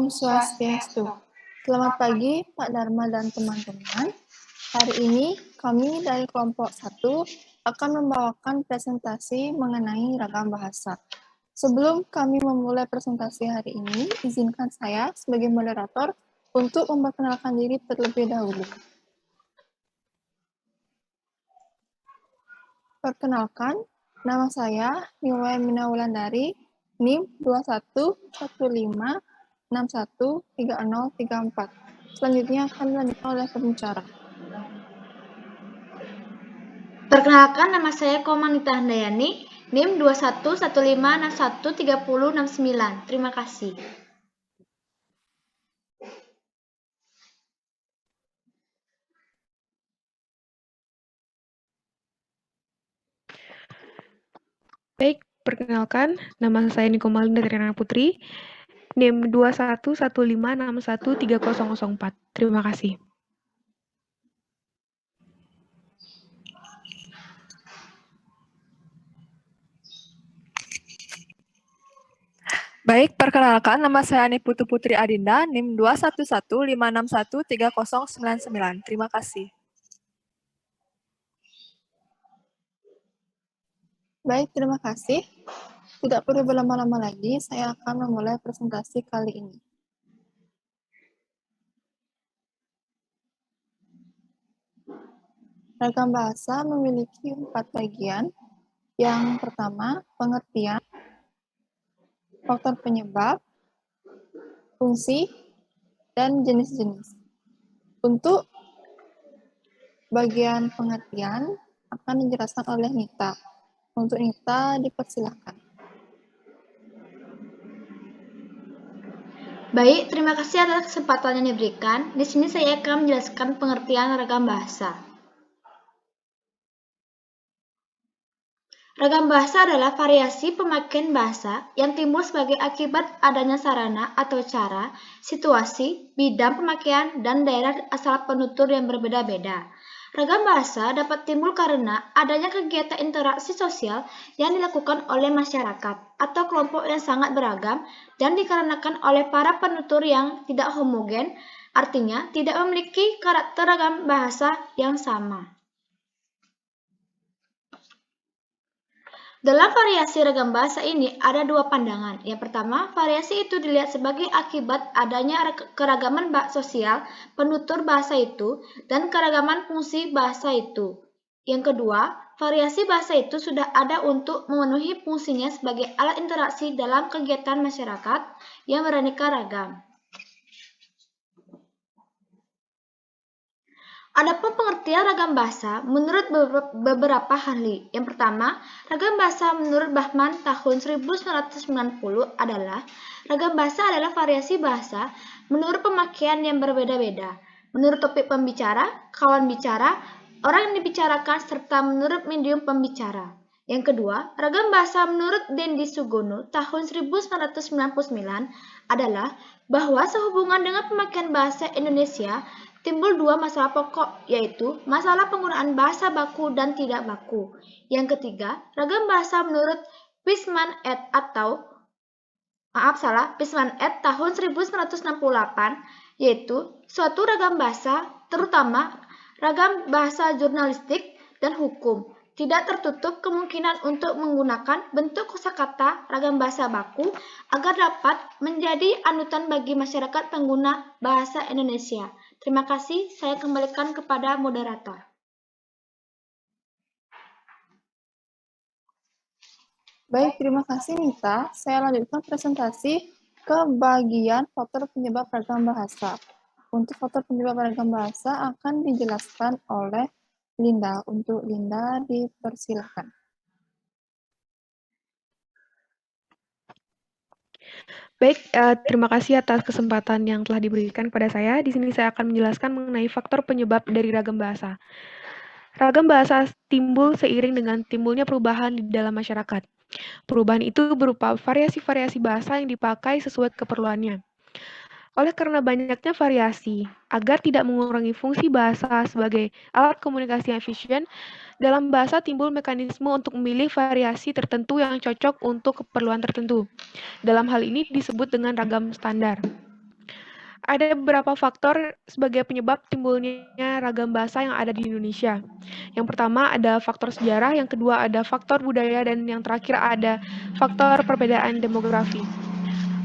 Om Swastiastu. Selamat pagi Pak Dharma dan teman-teman. Hari ini kami dari kelompok 1 akan membawakan presentasi mengenai ragam bahasa. Sebelum kami memulai presentasi hari ini, izinkan saya sebagai moderator untuk memperkenalkan diri terlebih dahulu. Perkenalkan, nama saya Niwaya Minawulandari, NIM 2115613034. Selanjutnya akan dilanjutkan oleh pembicara. Perkenalkan, nama saya Komanita Handayani, NIM 2115613069. Terima kasih. Baik, perkenalkan, nama saya Niko Malinda Triana Putri, NIM 2115613004. Terima kasih. Baik, perkenalkan, nama saya Ani Putu Putri Adinda, NIM 2115613099. Terima kasih. Baik, terima kasih. Tidak perlu berlama-lama lagi, saya akan memulai presentasi kali ini. Ragam bahasa memiliki 4 bagian. Yang pertama, pengertian, faktor penyebab, fungsi, dan jenis-jenis. Untuk bagian pengertian akan dijelaskan oleh Nita. Untuk Nita, dipersilakan. Baik, terima kasih atas kesempatan yang diberikan. Di sini saya akan menjelaskan pengertian ragam bahasa. Ragam bahasa adalah variasi pemakaian bahasa yang timbul sebagai akibat adanya sarana atau cara, situasi, bidang pemakaian, dan daerah asal penutur yang berbeda-beda. Ragam bahasa dapat timbul karena adanya kegiatan interaksi sosial yang dilakukan oleh masyarakat atau kelompok yang sangat beragam dan dikarenakan oleh para penutur yang tidak homogen, artinya tidak memiliki karakter ragam bahasa yang sama. Dalam variasi ragam bahasa ini ada dua pandangan. Yang pertama, variasi itu dilihat sebagai akibat adanya keragaman sosial penutur bahasa itu dan keragaman fungsi bahasa itu. Yang kedua, variasi bahasa itu sudah ada untuk memenuhi fungsinya sebagai alat interaksi dalam kegiatan masyarakat yang beraneka ragam. Adapun pengertian ragam bahasa menurut beberapa ahli. Yang pertama, ragam bahasa menurut Bahman tahun 1990 adalah ragam bahasa adalah variasi bahasa menurut pemakaian yang berbeda-beda, menurut topik pembicara, kawan bicara, orang yang dibicarakan, serta menurut medium pembicara. Yang kedua, ragam bahasa menurut Dendi Sugono tahun 1999 adalah bahwa sehubungan dengan pemakaian bahasa Indonesia timbul dua masalah pokok, yaitu masalah penggunaan bahasa baku dan tidak baku. Yang ketiga, ragam bahasa menurut Pisman et tahun 1968, yaitu suatu ragam bahasa, terutama ragam bahasa jurnalistik dan hukum, tidak tertutup kemungkinan untuk menggunakan bentuk kosakata ragam bahasa baku agar dapat menjadi anutan bagi masyarakat pengguna bahasa Indonesia. Terima kasih, saya kembalikan kepada moderator. Baik, terima kasih Nita. Saya lanjutkan presentasi ke bagian faktor penyebab ragam bahasa. Untuk faktor penyebab ragam bahasa akan dijelaskan oleh Linda. Untuk Linda, dipersilakan. Baik, terima kasih atas kesempatan yang telah diberikan kepada saya. Di sini saya akan menjelaskan mengenai faktor penyebab dari ragam bahasa. Ragam bahasa timbul seiring dengan timbulnya perubahan di dalam masyarakat. Perubahan itu berupa variasi-variasi bahasa yang dipakai sesuai keperluannya. Oleh karena banyaknya variasi, agar tidak mengurangi fungsi bahasa sebagai alat komunikasi yang efisien, dalam bahasa timbul mekanisme untuk memilih variasi tertentu yang cocok untuk keperluan tertentu. Dalam hal ini disebut dengan ragam standar. Ada beberapa faktor sebagai penyebab timbulnya ragam bahasa yang ada di Indonesia. Yang pertama ada faktor sejarah, yang kedua ada faktor budaya, dan yang terakhir ada faktor perbedaan demografi.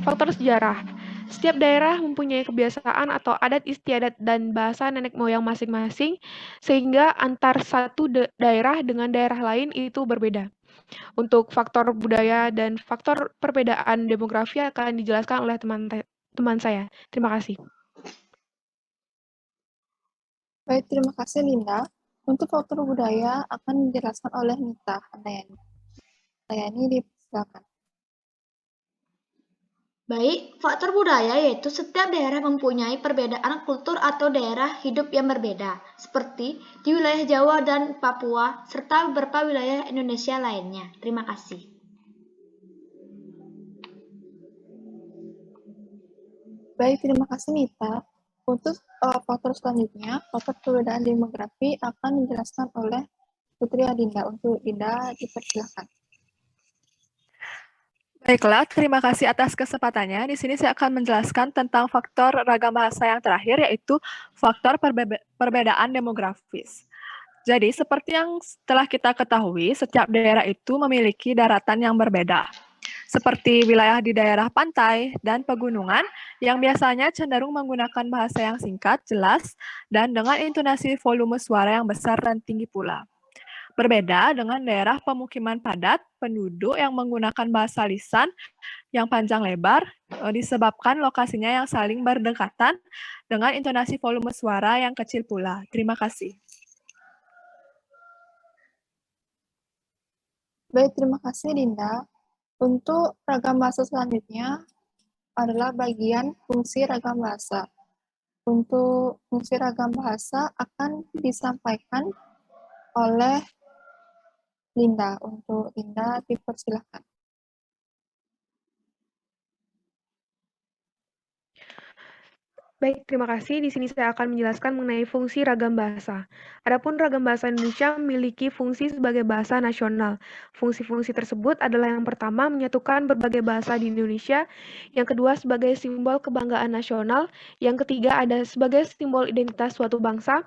Faktor sejarah. Setiap daerah mempunyai kebiasaan atau adat istiadat dan bahasa nenek moyang masing-masing, sehingga antar satu daerah dengan daerah lain itu berbeda. Untuk faktor budaya dan faktor perbedaan demografi akan dijelaskan oleh teman saya. Terima kasih. Baik, terima kasih Linda. Untuk faktor budaya akan dijelaskan oleh Nita Handayani. Handayani, dipersilakan. Baik, faktor budaya yaitu setiap daerah mempunyai perbedaan kultur atau daerah hidup yang berbeda, seperti di wilayah Jawa dan Papua, serta beberapa wilayah Indonesia lainnya. Terima kasih. Baik, terima kasih Nita. Untuk faktor selanjutnya, faktor perbedaan demografi akan dijelaskan oleh Putri Adinda. Untuk Dinda, dipersilakan. Baiklah, terima kasih atas kesempatannya. Di sini saya akan menjelaskan tentang faktor ragam bahasa yang terakhir, yaitu faktor perbedaan demografis. Jadi, seperti yang telah kita ketahui, setiap daerah itu memiliki daratan yang berbeda. Seperti wilayah di daerah pantai dan pegunungan yang biasanya cenderung menggunakan bahasa yang singkat, jelas, dan dengan intonasi volume suara yang besar dan tinggi pula. Berbeda dengan daerah pemukiman padat, penduduk yang menggunakan bahasa lisan yang panjang lebar disebabkan lokasinya yang saling berdekatan dengan intonasi volume suara yang kecil pula. Terima kasih. Baik, terima kasih Dinda. Untuk ragam bahasa selanjutnya adalah bagian fungsi ragam bahasa. Untuk fungsi ragam bahasa akan disampaikan oleh Linda. Untuk Linda, dipersilakan. Baik, terima kasih. Di sini saya akan menjelaskan mengenai fungsi ragam bahasa. Adapun ragam bahasa Indonesia memiliki fungsi sebagai bahasa nasional. Fungsi-fungsi tersebut adalah yang pertama menyatukan berbagai bahasa di Indonesia, yang kedua sebagai simbol kebanggaan nasional, yang ketiga ada sebagai simbol identitas suatu bangsa,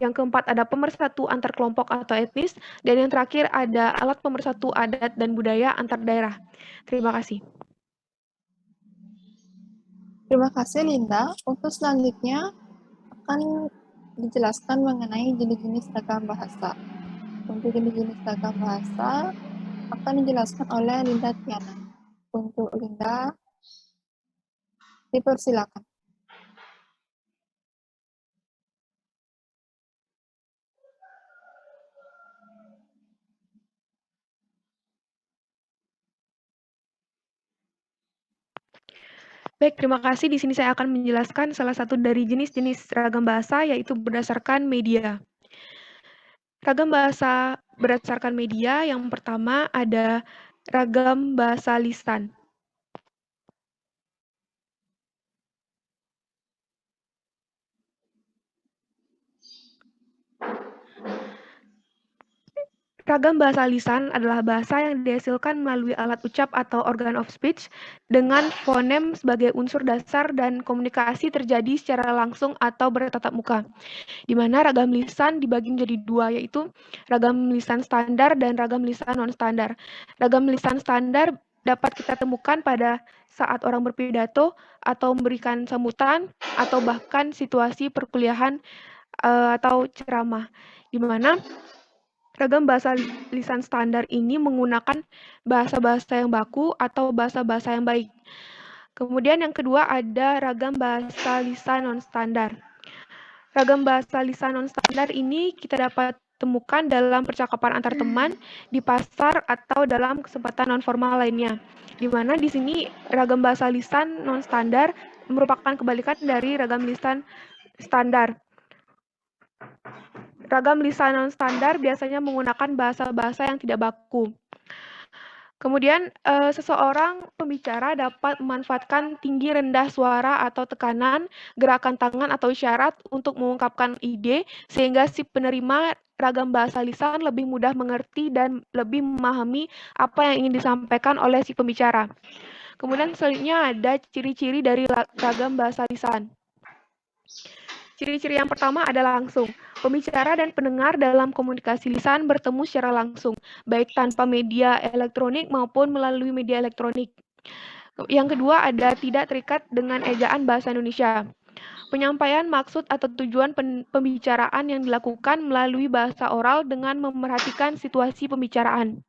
yang keempat ada pemersatu antar kelompok atau etnis, dan yang terakhir ada alat pemersatu adat dan budaya antar daerah. Terima kasih. Terima kasih Linda. Untuk selanjutnya akan dijelaskan mengenai jenis-jenis ragam bahasa. Untuk jenis-jenis ragam bahasa akan dijelaskan oleh Linda Tiana. Untuk Linda, dipersilakan. Baik, terima kasih. Di sini saya akan menjelaskan salah satu dari jenis-jenis ragam bahasa, yaitu berdasarkan media. Ragam bahasa berdasarkan media, yang pertama ada ragam bahasa lisan. Ragam bahasa lisan adalah bahasa yang dihasilkan melalui alat ucap atau organ of speech dengan fonem sebagai unsur dasar dan komunikasi terjadi secara langsung atau bertatap muka. Di mana ragam lisan dibagi menjadi dua, yaitu ragam lisan standar dan ragam lisan non-standar. Ragam lisan standar dapat kita temukan pada saat orang berpidato atau memberikan sambutan atau bahkan situasi perkuliahan atau ceramah, di mana ragam bahasa lisan standar ini menggunakan bahasa-bahasa yang baku atau bahasa-bahasa yang baik. Kemudian yang kedua ada ragam bahasa lisan non-standar. Ragam bahasa lisan non-standar ini kita dapat temukan dalam percakapan antar teman, di pasar, atau dalam kesempatan non-formal lainnya. Di mana di sini ragam bahasa lisan non-standar merupakan kebalikan dari ragam lisan standar. Ragam lisan non-standar biasanya menggunakan bahasa-bahasa yang tidak baku. Kemudian, seseorang pembicara dapat memanfaatkan tinggi rendah suara atau tekanan, gerakan tangan atau isyarat untuk mengungkapkan ide, sehingga si penerima ragam bahasa lisan lebih mudah mengerti dan lebih memahami apa yang ingin disampaikan oleh si pembicara. Kemudian selanjutnya ada ciri-ciri dari ragam bahasa lisan. Ciri-ciri yang pertama adalah langsung. Pembicara dan pendengar dalam komunikasi lisan bertemu secara langsung, baik tanpa media elektronik maupun melalui media elektronik. Yang kedua ada tidak terikat dengan ejaan bahasa Indonesia. Penyampaian maksud atau tujuan pembicaraan yang dilakukan melalui bahasa oral dengan memerhatikan situasi pembicaraan.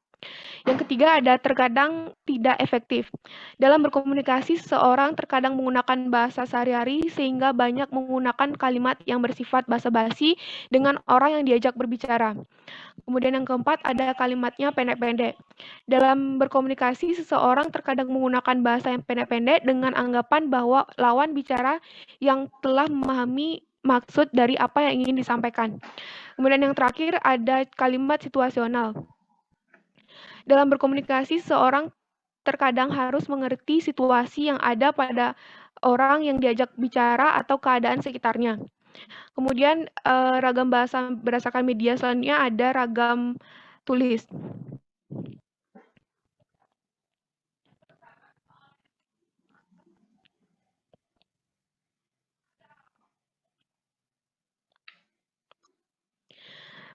Yang ketiga ada terkadang tidak efektif. Dalam berkomunikasi, seseorang terkadang menggunakan bahasa sehari-hari sehingga banyak menggunakan kalimat yang bersifat basa-basi dengan orang yang diajak berbicara. Kemudian yang keempat ada kalimatnya pendek-pendek. Dalam berkomunikasi, seseorang terkadang menggunakan bahasa yang pendek-pendek dengan anggapan bahwa lawan bicara yang telah memahami maksud dari apa yang ingin disampaikan. Kemudian yang terakhir ada kalimat situasional. Dalam berkomunikasi, seorang terkadang harus mengerti situasi yang ada pada orang yang diajak bicara atau keadaan sekitarnya. Kemudian ragam bahasa berdasarkan media selanjutnya ada ragam tulis.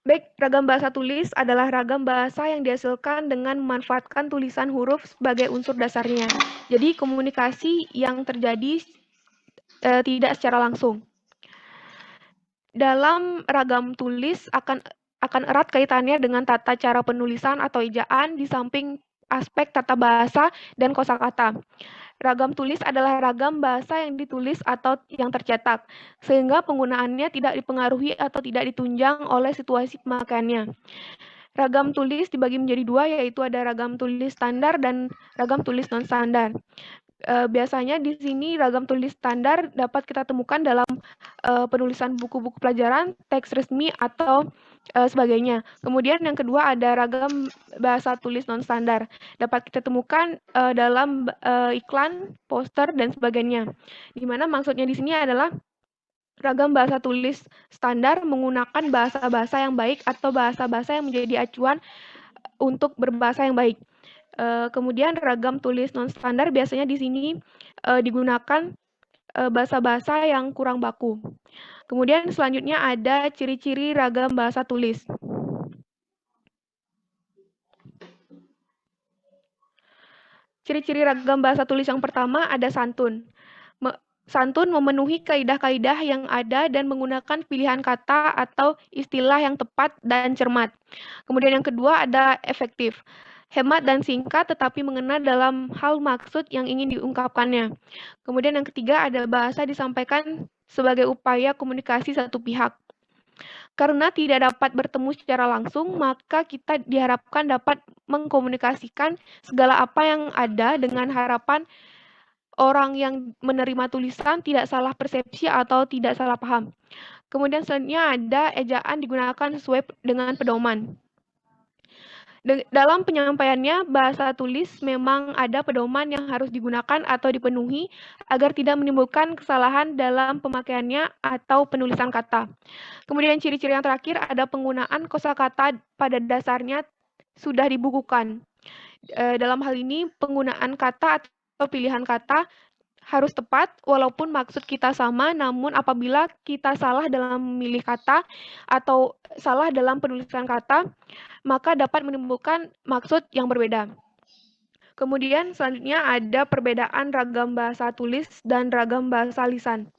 Baik, ragam bahasa tulis adalah ragam bahasa yang dihasilkan dengan memanfaatkan tulisan huruf sebagai unsur dasarnya. Jadi komunikasi yang terjadi tidak secara langsung. Dalam ragam tulis akan erat kaitannya dengan tata cara penulisan atau ejaan di samping aspek tata bahasa dan kosakata. Ragam tulis adalah ragam bahasa yang ditulis atau yang tercetak, sehingga penggunaannya tidak dipengaruhi atau tidak ditunjang oleh situasi pemakaiannya. Ragam tulis dibagi menjadi dua, yaitu ada ragam tulis standar dan ragam tulis non-standar. Biasanya di sini ragam tulis standar dapat kita temukan dalam penulisan buku-buku pelajaran, teks resmi, atau sebagainya. Kemudian yang kedua ada ragam bahasa tulis non-standar. Dapat kita temukan dalam iklan, poster, dan sebagainya. Di mana maksudnya di sini adalah ragam bahasa tulis standar menggunakan bahasa-bahasa yang baik atau bahasa-bahasa yang menjadi acuan untuk berbahasa yang baik. Kemudian ragam tulis non-standar biasanya di sini digunakan bahasa-bahasa yang kurang baku. Kemudian selanjutnya ada ciri-ciri ragam bahasa tulis. Ciri-ciri ragam bahasa tulis yang pertama ada santun. Santun memenuhi kaidah-kaidah yang ada dan menggunakan pilihan kata atau istilah yang tepat dan cermat. Kemudian yang kedua ada efektif. Hemat dan singkat tetapi mengena dalam hal maksud yang ingin diungkapkannya. Kemudian yang ketiga ada bahasa disampaikan sebagai upaya komunikasi satu pihak. Karena tidak dapat bertemu secara langsung, maka kita diharapkan dapat mengkomunikasikan segala apa yang ada dengan harapan orang yang menerima tulisan tidak salah persepsi atau tidak salah paham. Kemudian selanjutnya ada ejaan digunakan sesuai dengan pedoman. Dalam penyampaiannya, bahasa tulis memang ada pedoman yang harus digunakan atau dipenuhi agar tidak menimbulkan kesalahan dalam pemakaiannya atau penulisan kata. Kemudian ciri-ciri yang terakhir ada penggunaan kosakata pada dasarnya sudah dibukukan. Dalam hal ini, penggunaan kata atau pilihan kata harus tepat walaupun maksud kita sama, namun apabila kita salah dalam memilih kata atau salah dalam penulisan kata, maka dapat menimbulkan maksud yang berbeda. Kemudian selanjutnya ada perbedaan ragam bahasa tulis dan ragam bahasa lisan.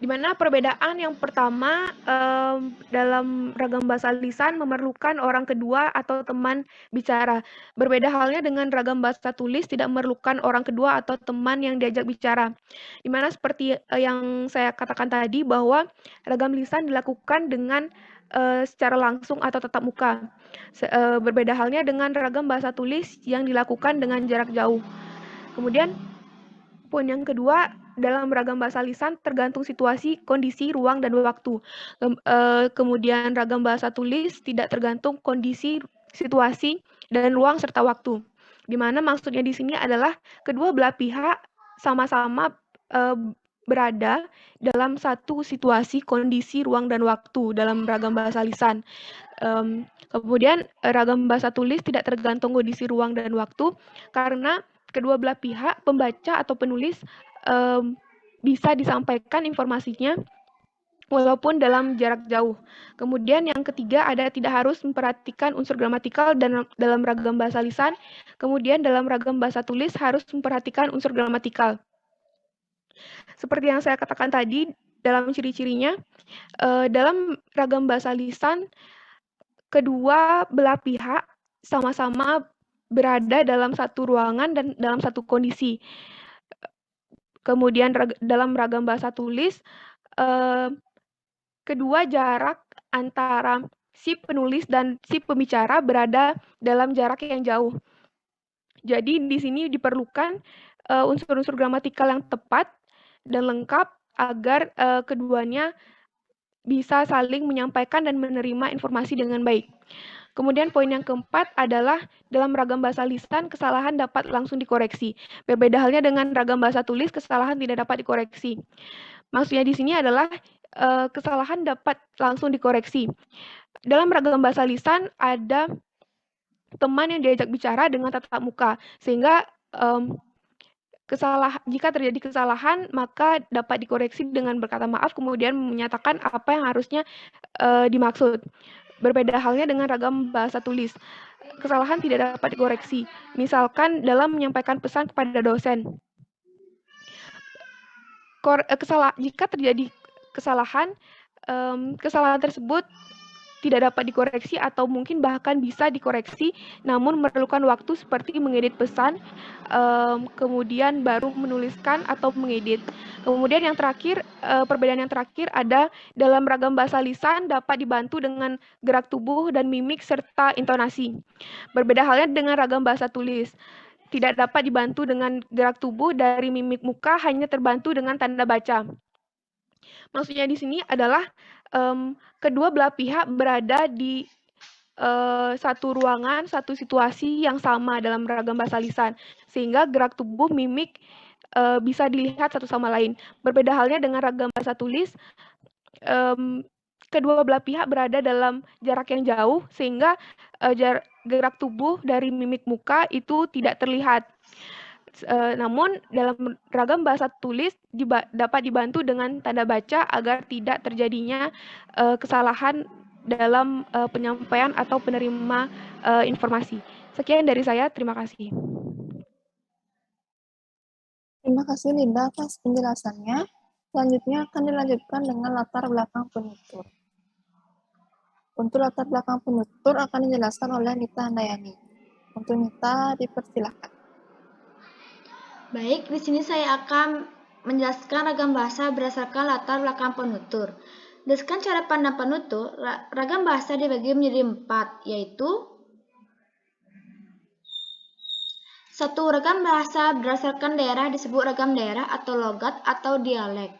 Di mana perbedaan yang pertama dalam ragam bahasa lisan memerlukan orang kedua atau teman bicara. Berbeda halnya dengan ragam bahasa tulis tidak memerlukan orang kedua atau teman yang diajak bicara. Di mana seperti yang saya katakan tadi bahwa ragam lisan dilakukan dengan secara langsung atau tatap muka. Berbeda halnya dengan ragam bahasa tulis yang dilakukan dengan jarak jauh. Kemudian poin yang kedua, dalam ragam bahasa lisan tergantung situasi, kondisi, ruang, dan waktu. Kemudian ragam bahasa tulis tidak tergantung kondisi, situasi, dan ruang serta waktu. Di mana maksudnya di sini adalah kedua belah pihak sama-sama berada dalam satu situasi, kondisi, ruang, dan waktu dalam ragam bahasa lisan. Kemudian ragam bahasa tulis tidak tergantung kondisi ruang dan waktu karena kedua belah pihak, pembaca atau penulis, bisa disampaikan informasinya walaupun dalam jarak jauh. Kemudian yang ketiga ada tidak harus memperhatikan unsur gramatikal dan dalam ragam bahasa lisan. Kemudian dalam ragam bahasa tulis harus memperhatikan unsur gramatikal. Seperti yang saya katakan tadi, dalam ciri-cirinya, dalam ragam bahasa lisan, kedua belah pihak sama-sama berada dalam satu ruangan dan dalam satu kondisi. Kemudian dalam ragam bahasa tulis, kedua jarak antara si penulis dan si pembicara berada dalam jarak yang jauh. Jadi di sini diperlukan unsur-unsur gramatikal yang tepat dan lengkap agar keduanya bisa saling menyampaikan dan menerima informasi dengan baik. Kemudian poin yang keempat adalah dalam ragam bahasa lisan, kesalahan dapat langsung dikoreksi. Berbeda halnya dengan ragam bahasa tulis, kesalahan tidak dapat dikoreksi. Maksudnya di sini adalah kesalahan dapat langsung dikoreksi. Dalam ragam bahasa lisan ada teman yang diajak bicara dengan tatap muka, sehingga jika terjadi kesalahan, maka dapat dikoreksi dengan berkata maaf, kemudian menyatakan apa yang harusnya dimaksud. Berbeda halnya dengan ragam bahasa tulis. Kesalahan tidak dapat dikoreksi. Misalkan dalam menyampaikan pesan kepada dosen. Jika terjadi kesalahan, kesalahan tersebut tidak dapat dikoreksi atau mungkin bahkan bisa dikoreksi, namun memerlukan waktu seperti mengedit pesan, kemudian baru menuliskan atau mengedit. Kemudian yang terakhir, perbedaan yang terakhir ada dalam ragam bahasa lisan dapat dibantu dengan gerak tubuh dan mimik serta intonasi. Berbeda halnya dengan ragam bahasa tulis. Tidak dapat dibantu dengan gerak tubuh dari mimik muka, hanya terbantu dengan tanda baca. Maksudnya di sini adalah kedua belah pihak berada di satu ruangan, satu situasi yang sama dalam ragam bahasa lisan, sehingga gerak tubuh, mimik bisa dilihat satu sama lain. Berbeda halnya dengan ragam bahasa tulis, kedua belah pihak berada dalam jarak yang jauh, sehingga gerak tubuh dari mimik muka itu tidak terlihat. Namun dalam ragam bahasa tulis dapat dibantu dengan tanda baca agar tidak terjadinya kesalahan dalam penyampaian atau penerima informasi. Sekian dari saya, terima kasih. Terima kasih Linda atas penjelasannya. Selanjutnya akan dilanjutkan dengan latar belakang penutur. Untuk latar belakang penutur akan dijelaskan oleh Nita Handayani. Untuk Nita, dipersilakan. Baik, di sini saya akan menjelaskan ragam bahasa berdasarkan latar belakang penutur. Berdasarkan cara pandang penutur, ragam bahasa dibagi menjadi 4, yaitu 1. Ragam bahasa berdasarkan daerah disebut ragam daerah atau logat atau dialek.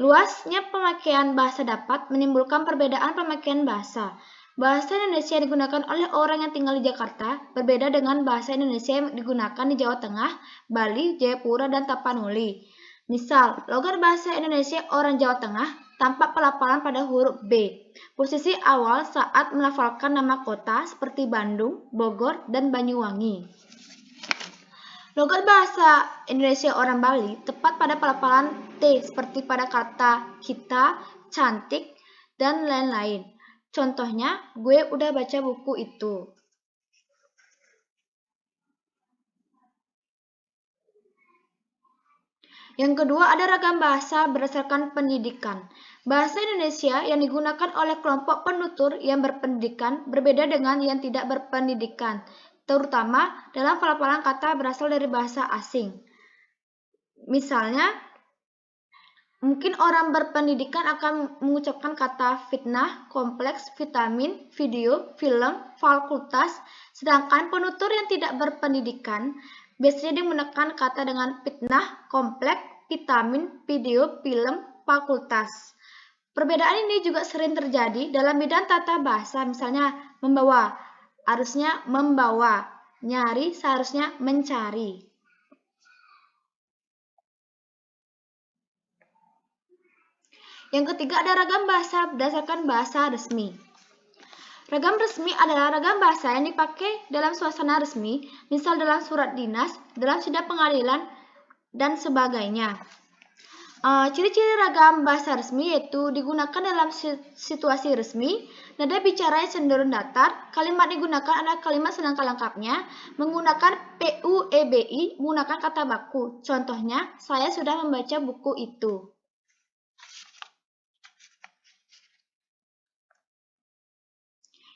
Luasnya pemakaian bahasa dapat menimbulkan perbedaan pemakaian bahasa. Bahasa Indonesia yang digunakan oleh orang yang tinggal di Jakarta berbeda dengan bahasa Indonesia yang digunakan di Jawa Tengah, Bali, Jayapura, dan Tapanuli. Misal, logat bahasa Indonesia orang Jawa Tengah tampak pelafalan pada huruf B. Posisi awal saat melafalkan nama kota seperti Bandung, Bogor, dan Banyuwangi. Logat bahasa Indonesia orang Bali tepat pada pelafalan T seperti pada kata kita, cantik, dan lain-lain. Contohnya, gue udah baca buku itu. Yang kedua ada ragam bahasa berdasarkan pendidikan. Bahasa Indonesia yang digunakan oleh kelompok penutur yang berpendidikan berbeda dengan yang tidak berpendidikan, terutama dalam pelafalan kata berasal dari bahasa asing. Misalnya, mungkin orang berpendidikan akan mengucapkan kata fitnah, kompleks, vitamin, video, film, fakultas, sedangkan penutur yang tidak berpendidikan biasanya menggunakan kata dengan fitnah, kompleks, vitamin, video, film, fakultas. Perbedaan ini juga sering terjadi dalam bidang tata bahasa, misalnya membawa, harusnya membawa, nyari, seharusnya mencari. Yang ketiga ada ragam bahasa berdasarkan bahasa resmi. Ragam resmi adalah ragam bahasa yang dipakai dalam suasana resmi, misal dalam surat dinas, dalam sidang pengadilan, dan sebagainya. Ciri-ciri ragam bahasa resmi yaitu digunakan dalam situasi resmi, nada bicara yang cenderung datar, kalimat digunakan adalah kalimat sedangkan lengkapnya, menggunakan PUEBI, menggunakan kata baku. Contohnya, saya sudah membaca buku itu.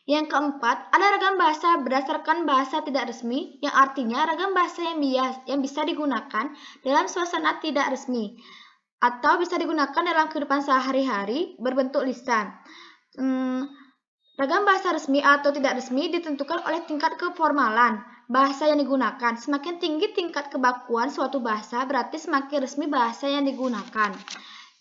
Yang keempat, ada ragam bahasa berdasarkan bahasa tidak resmi, yang artinya ragam bahasa yang bisa digunakan dalam suasana tidak resmi, atau bisa digunakan dalam kehidupan sehari-hari berbentuk lisan. Ragam bahasa resmi atau tidak resmi ditentukan oleh tingkat keformalan bahasa yang digunakan. Semakin tinggi tingkat kebakuan suatu bahasa, berarti semakin resmi bahasa yang digunakan.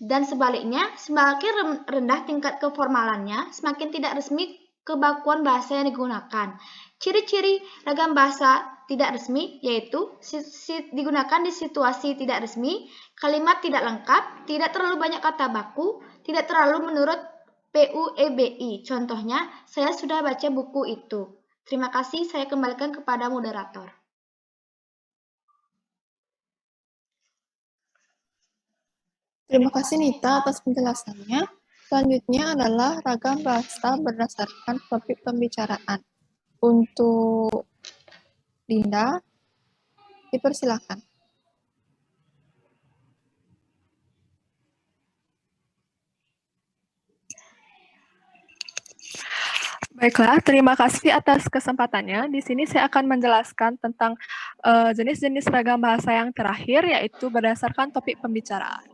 Dan sebaliknya, semakin rendah tingkat keformalannya, semakin tidak resmi kebakuan bahasa yang digunakan. Ciri-ciri ragam bahasa tidak resmi yaitu digunakan di situasi tidak resmi, kalimat tidak lengkap, tidak terlalu banyak kata baku, tidak terlalu menurut PUEBI. Contohnya, saya sudah baca buku itu. Terima kasih, saya kembalikan kepada moderator. Terima kasih Nita atas penjelasannya. Selanjutnya adalah ragam bahasa berdasarkan topik pembicaraan. Untuk Dinda, dipersilakan. Baiklah, terima kasih atas kesempatannya. Di sini saya akan menjelaskan tentang jenis-jenis ragam bahasa yang terakhir, yaitu berdasarkan topik pembicaraan.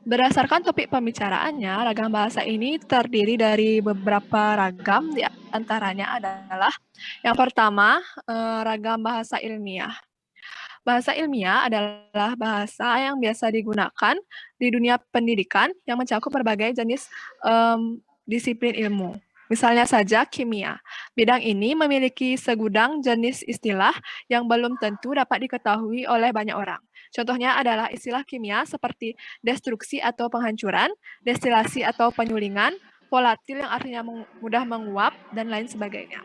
Berdasarkan topik pembicaraannya, ragam bahasa ini terdiri dari beberapa ragam, di antaranya adalah yang pertama, ragam bahasa ilmiah. Bahasa ilmiah adalah bahasa yang biasa digunakan di dunia pendidikan yang mencakup berbagai jenis disiplin ilmu. Misalnya saja kimia. Bidang ini memiliki segudang jenis istilah yang belum tentu dapat diketahui oleh banyak orang. Contohnya adalah istilah kimia seperti destruksi atau penghancuran, destilasi atau penyulingan, volatil yang artinya mudah menguap, dan lain sebagainya.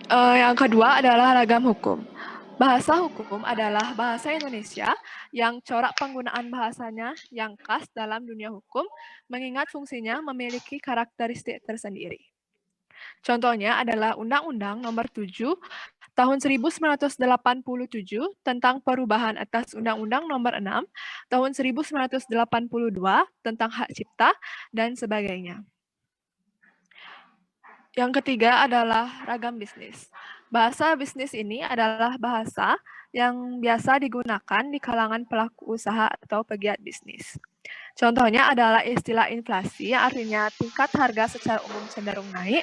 Yang kedua adalah ragam hukum. Bahasa hukum adalah bahasa Indonesia yang corak penggunaan bahasanya yang khas dalam dunia hukum, mengingat fungsinya memiliki karakteristik tersendiri. Contohnya adalah Undang-Undang Nomor 7 Tahun 1987 tentang perubahan atas Undang-Undang Nomor 6 Tahun 1982 tentang hak cipta, dan sebagainya. Yang ketiga adalah ragam bisnis. Bahasa bisnis ini adalah bahasa yang biasa digunakan di kalangan pelaku usaha atau pegiat bisnis. Contohnya adalah istilah inflasi yang artinya tingkat harga secara umum cenderung naik,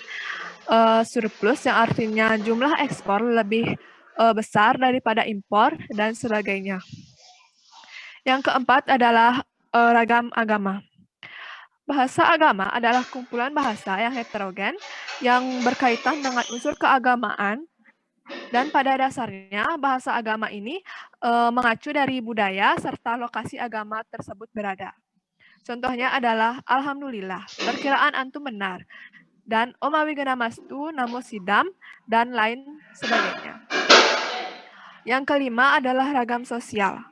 surplus yang artinya jumlah ekspor lebih besar daripada impor, dan sebagainya. Yang keempat adalah ragam agama. Bahasa agama adalah kumpulan bahasa yang heterogen yang berkaitan dengan unsur keagamaan, dan pada dasarnya bahasa agama ini mengacu dari budaya serta lokasi agama tersebut berada. Contohnya adalah Alhamdulillah, perkiraan antum benar, dan Omawi Genamastu, Namo Sidam, dan lain sebagainya. Yang kelima adalah ragam sosial.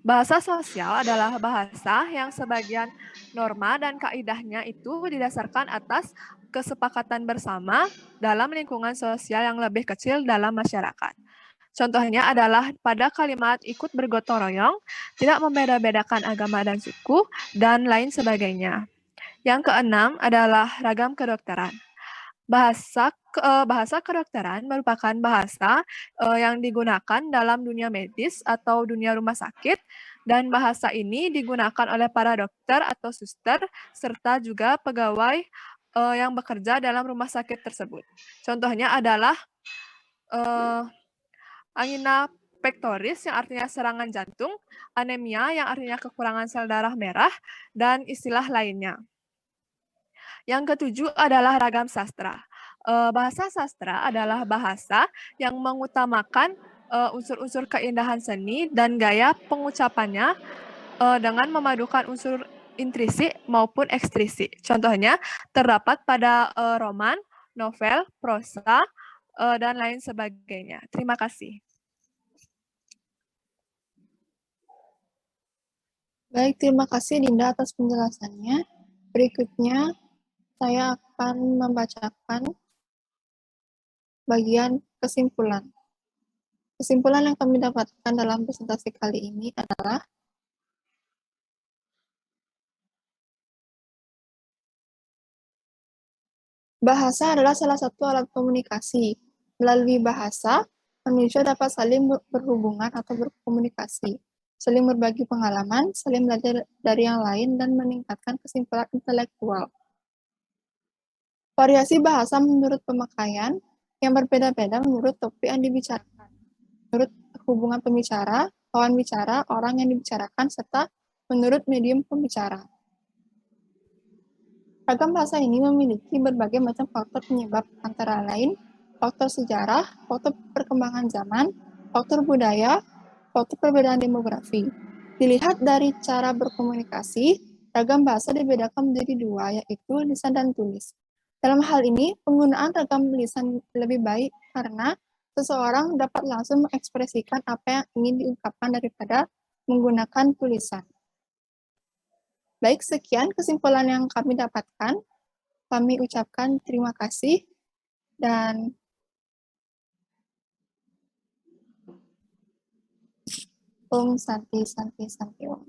Bahasa sosial adalah bahasa yang sebagian norma dan kaidahnya itu didasarkan atas kesepakatan bersama dalam lingkungan sosial yang lebih kecil dalam masyarakat. Contohnya adalah pada kalimat ikut bergotong royong, tidak membeda-bedakan agama dan suku, dan lain sebagainya. Yang keenam adalah ragam kedokteran. Bahasa kedokteran merupakan bahasa yang digunakan dalam dunia medis atau dunia rumah sakit, dan bahasa ini digunakan oleh para dokter atau suster, serta juga pegawai yang bekerja dalam rumah sakit tersebut. Contohnya adalah angina pectoris yang artinya serangan jantung, anemia yang artinya kekurangan sel darah merah, dan istilah lainnya. Yang ketujuh adalah ragam sastra. Bahasa sastra adalah bahasa yang mengutamakan unsur-unsur keindahan seni dan gaya pengucapannya dengan memadukan unsur intrinsik maupun ekstrinsik. Contohnya terdapat pada roman, novel, prosa, dan lain sebagainya. Terima kasih. Baik, terima kasih Dinda atas penjelasannya. Berikutnya, saya akan membacakan bagian kesimpulan. Kesimpulan yang kami dapatkan dalam presentasi kali ini adalah bahasa adalah salah satu alat komunikasi. Melalui bahasa, manusia dapat saling berhubungan atau berkomunikasi, saling berbagi pengalaman, saling belajar dari yang lain, dan meningkatkan kesimpulan intelektual. Variasi bahasa menurut pemakaian yang berbeda-beda menurut topik yang dibicarakan, menurut hubungan pembicara, lawan bicara, orang yang dibicarakan, serta menurut medium pembicara. Ragam bahasa ini memiliki berbagai macam faktor penyebab, antara lain faktor sejarah, faktor perkembangan zaman, faktor budaya, faktor perbedaan demografi. Dilihat dari cara berkomunikasi, ragam bahasa dibedakan menjadi dua, yaitu lisan dan tulis. Dalam hal ini, penggunaan ragam lisan lebih baik karena seseorang dapat langsung mengekspresikan apa yang ingin diungkapkan daripada menggunakan tulisan. Baik, sekian kesimpulan yang kami dapatkan. Kami ucapkan terima kasih dan Om Santi Santi Santi Om.